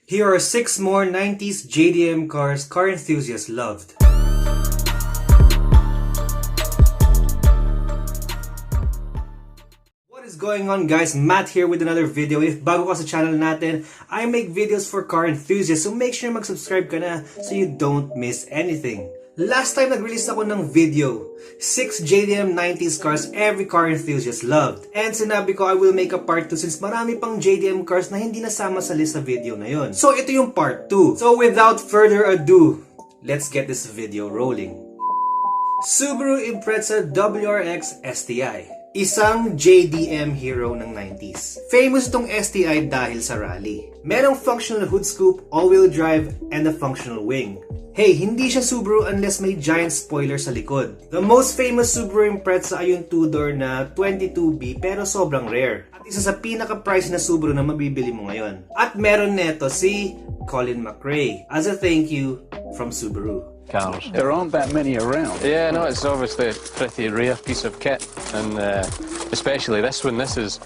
Here are 6 more 90s JDM cars car enthusiasts loved. What is going on, guys? Matt here with another video. If bago ka sa channel natin, I make videos for car enthusiasts, so make sure mag-subscribe ka na so you don't miss anything. Last time nag-release ako ng video, 6 JDM 90s cars every car enthusiast loved. And sinabi ko I will make a part 2 since marami pang JDM cars na hindi nasama sa list sa video na yon. So ito yung part 2. So without further ado, let's get this video rolling. Subaru Impreza Wrx Sti. Isang JDM hero ng 90s. Famous tong STI dahil sa rally. Merong functional hood scoop, all-wheel drive, and a functional wing. Hey, hindi siya Subaru unless may giant spoiler sa likod. The most famous Subaru Impreza ay yung 2-door na 22B pero sobrang rare. At isa sa pinaka-price na Subaru na mabibili mo ngayon. At meron neto si Colin McRae as a thank you from Subaru. Cars. There aren't that many around. Yeah, no, it's obviously a pretty rare piece of kit, and especially this one. This is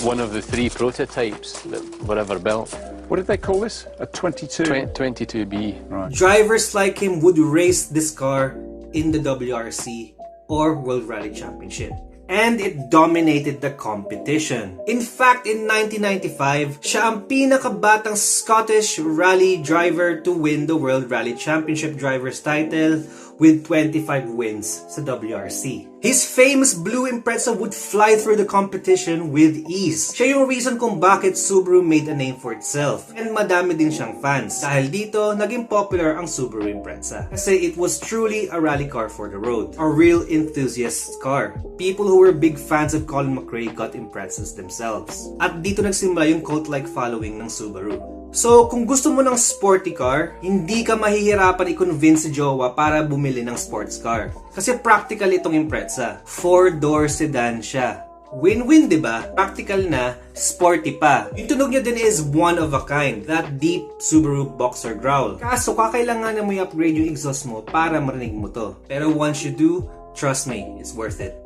one of the 3 prototypes that were ever built. What did they call this? A 22? 22B. Right. Drivers like him would race this car in the WRC or World Rally Championship. And it dominated the competition. In fact, in 1995, siya ang pinakabatang Scottish rally driver to win the World Rally Championship driver's title with 25 wins sa WRC. His famous blue Impreza would fly through the competition with ease. Siya yung reason kung bakit Subaru made a name for itself. And madami din siyang fans. Dahil dito, naging popular ang Subaru Impreza. Kasi it was truly a rally car for the road. A real enthusiast car. People who were big fans of Colin McRae got Imprezas themselves. At dito nagsimula yung cult-like following ng Subaru. So, kung gusto mo ng sporty car, hindi ka mahihirapan i-convince si jowa para bumili ng sports car. Kasi practical itong Impreza. 4-door sedan siya. Win-win, diba? Practical na, sporty pa. Yung tunog niya din is one of a kind. That deep Subaru boxer growl. Kaso, kakailangan mo i-upgrade yung exhaust mo para marinig mo to. Pero once you do, trust me, it's worth it.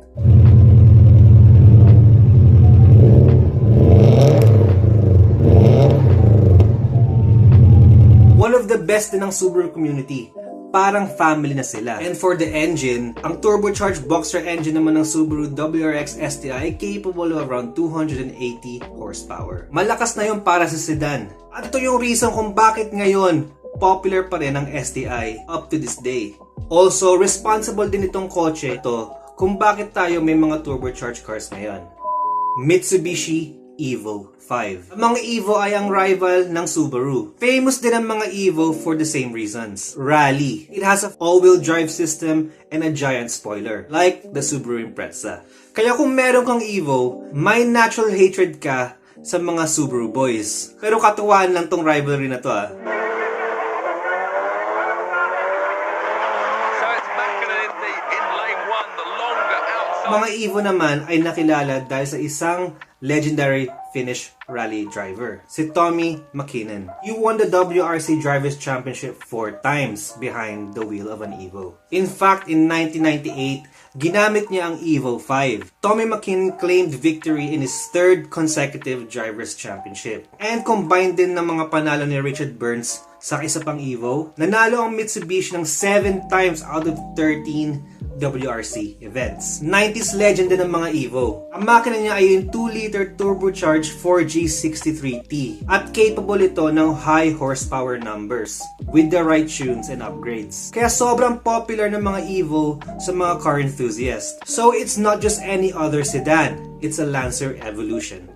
One of the best din ng Subaru community. Parang family na sila. And for the engine, ang turbocharged boxer engine naman ng Subaru Wrx Sti ay capable of around 280 horsepower. Malakas na yun para sa sedan. At ito yung reason kung bakit ngayon popular pa rin ang Sti up to this day. Also, responsible din itong kotse ito kung bakit tayo may mga turbocharged cars ngayon. Mitsubishi Evo 5. Ang mga Evo ay ang rival ng Subaru. Famous din ang mga Evo for the same reasons. Rally. It has an all-wheel drive system and a giant spoiler, like the Subaru Impreza. Kaya kung meron kang Evo, may natural hatred ka sa mga Subaru boys. Pero katuwaan lang tong rivalry na to Mga Evo naman ay nakilala dahil sa isang legendary Finnish rally driver, si Tommi Mäkinen. He won the WRC Drivers' Championship 4 times behind the wheel of an Evo. In fact, in 1998, ginamit niya ang Evo 5. Tommi Mäkinen claimed victory in his 3rd consecutive Drivers' Championship. And combined din ng mga panalo ni Richard Burns sa isa pang Evo, nanalo ang Mitsubishi ng 7 times out of 13 WRC events. 90s legend din ng mga Evo. Ang makina niya ay yung 2-liter turbocharged 4G63T at capable ito ng high horsepower numbers with the right tunes and upgrades. Kaya sobrang popular ng mga Evo sa mga car enthusiasts. So it's not just any other sedan, it's a Lancer evolution.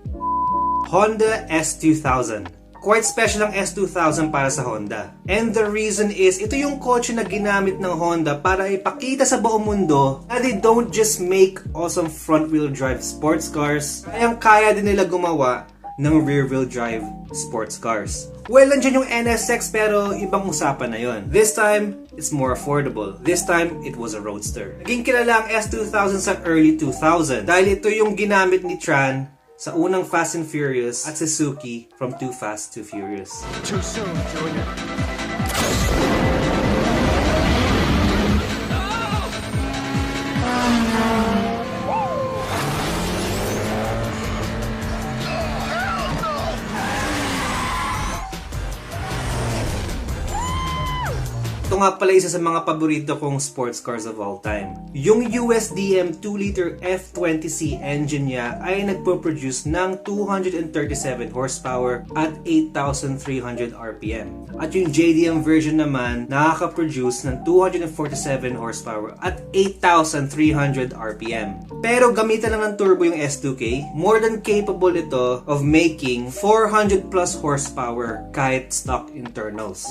Honda S2000. Quite special ang S2000 para sa Honda. And the reason is, ito yung kotse na ginamit ng Honda para ipakita sa buong mundo na they don't just make awesome front-wheel drive sports cars, kaya din nila gumawa ng rear-wheel drive sports cars. Well, nandiyan yung NSX pero ibang usapan na yon. This time, it's more affordable. This time, it was a roadster. Naging kilala ang S2000 sa early 2000 dahil ito yung ginamit ni Tran sa unang Fast and Furious at Suzuki from Too Fast, Too Furious. Too soon, Junior. Ito nga pala isa sa mga paborito kong sports cars of all time. Yung USDM 2-liter F20C engine niya ay nagpo-produce ng 237 horsepower at 8,300 RPM. At yung JDM version naman nakaka-produce ng 247 horsepower at 8,300 RPM. Pero gamitan lang ng turbo yung S2K, more than capable ito of making 400 plus horsepower kahit stock internals.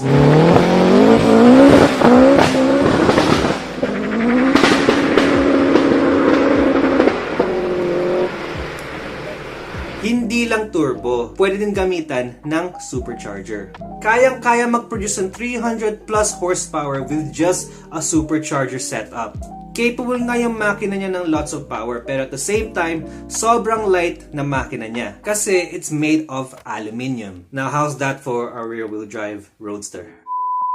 Hindi lang turbo, pwede din gamitan ng supercharger. Kayang-kaya mag-produce ng 300 plus horsepower with just a supercharger setup. Capable nga yung makina niya ng lots of power, pero at the same time, sobrang light na makina niya kasi it's made of aluminium. Now, how's that for a rear-wheel drive roadster?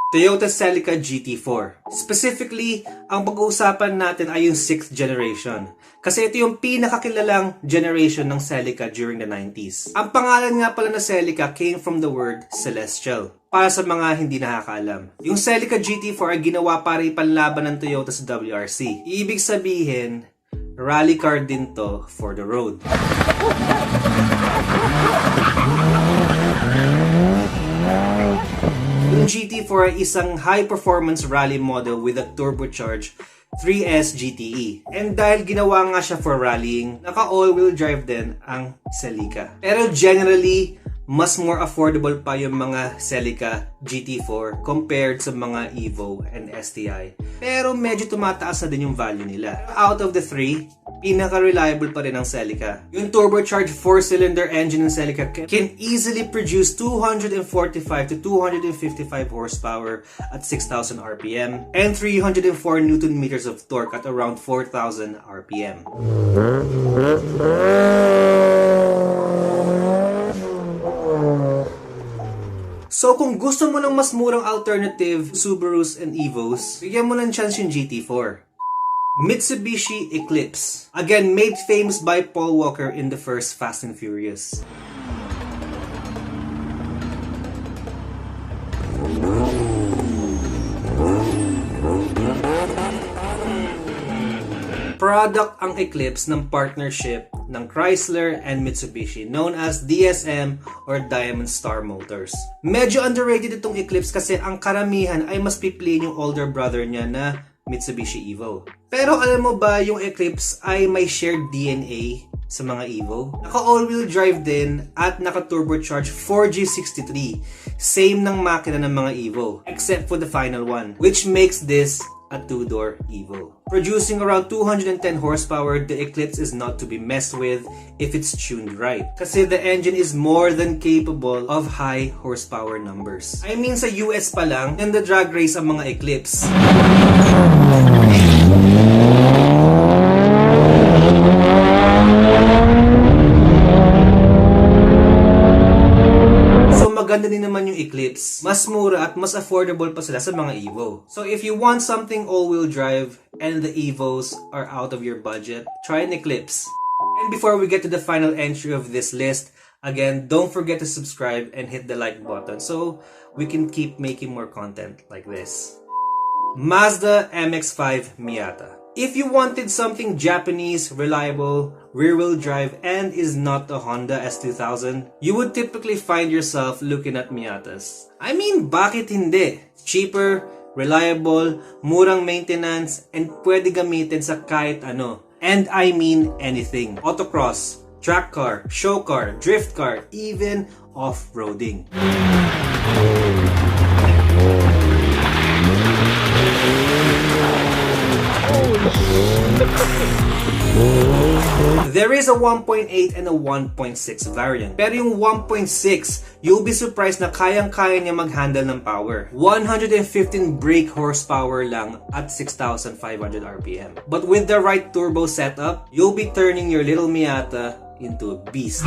Toyota Celica Gt4. Specifically, ang pag-uusapan natin ay yung 6th generation. Kasi ito yung pinakakilalang generation ng Celica during the 90s. Ang pangalan nga pala na Celica came from the word celestial. Para sa mga hindi nakakaalam. Yung Celica Gt4 ay ginawa para ipanlaban ng Toyota sa WRC. Ibig sabihin, rally car din to for the road. Yung GT4 ay isang high-performance rally model with a turbocharged 3S GTE. And dahil ginawa nga siya for rallying, naka-all-wheel drive din ang Celica. Pero generally, mas more affordable pa yung mga Celica Gt4 compared sa mga Evo and Sti. Pero medyo tumataas na din yung value nila. Out of the three, pinaka-reliable pa rin ang Celica. Yung turbocharged 4-cylinder engine ng Celica can easily produce 245 to 255 horsepower at 6,000 RPM and 304 Newton meters of torque at around 4,000 RPM. So kung gusto mo ng mas murang alternative Subarus and Evos, bigyan mo ng chance yung GT4. Mitsubishi Eclipse. Again, made famous by Paul Walker in the first Fast and Furious. Product ang Eclipse ng partnership ng Chrysler and Mitsubishi known as DSM or Diamond Star Motors. Medyo underrated itong Eclipse kasi ang karamihan ay mas pipiliin yung older brother niya na Mitsubishi Evo. Pero alam mo ba yung Eclipse ay may shared DNA sa mga Evo? Naka all-wheel drive din at naka turbocharged 4G63. Same ng makina ng mga Evo except for the final one, which makes this a two-door Evo. Producing around 210 horsepower, the Eclipse is not to be messed with if it's tuned right. Kasi the engine is more than capable of high horsepower numbers. I mean sa US pa lang, and the drag race ang mga Eclipse. Maganda din naman yung Eclipse. Mas mura at mas affordable pa sila sa mga Evo. So if you want something all-wheel drive and the Evos are out of your budget, try an Eclipse. And before we get to the final entry of this list, again, don't forget to subscribe and hit the like button so we can keep making more content like this. Mazda Mx5 Miata. If you wanted something Japanese, reliable, rear-wheel drive, and is not a Honda S2000, you would typically find yourself looking at Miatas. I mean, bakit hindi? Cheaper, reliable, murang maintenance, and pwede gamitin sa kahit ano. And I mean anything. Autocross, track car, show car, drift car, even off-roading. There is a 1.8 and a 1.6 variant. Pero yung 1.6, you'll be surprised na kayang-kaya niya mag-handle ng power. 115 brake horsepower lang at 6,500 RPM. But with the right turbo setup, you'll be turning your little Miata into a beast.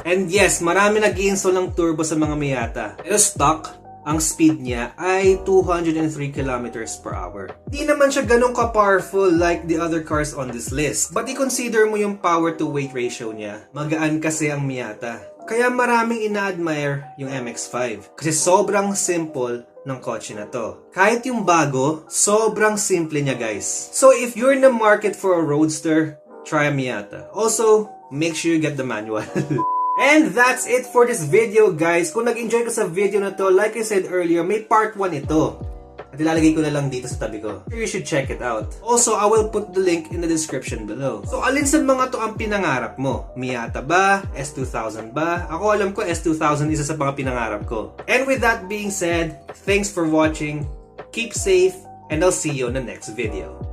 And yes, marami nag-i-install ng turbo sa mga Miata. Pero stock, ang speed niya ay 203 kilometers per hour. Di naman siya ganun ka-powerful like the other cars on this list. But i-consider mo yung power to weight ratio niya. Magaan kasi ang Miata. Kaya maraming ina-admire yung MX-5 kasi sobrang simple ng kotse na to. Kahit yung bago, sobrang simple niya guys. So if you're in the market for a roadster, try a Miata. Also, make sure you get the manual. And that's it for this video guys. Kung nag-enjoy ka sa video na to, like I said earlier, may part 1 ito. At ilalagay ko na lang dito sa tabi ko. You should check it out. Also, I will put the link in the description below. So, alin sa mga to ang pinangarap mo? Miata ba? S2000 ba? Ako alam ko S2000 isa sa mga pinangarap ko. And with that being said, thanks for watching. Keep safe, and I'll see you in the next video.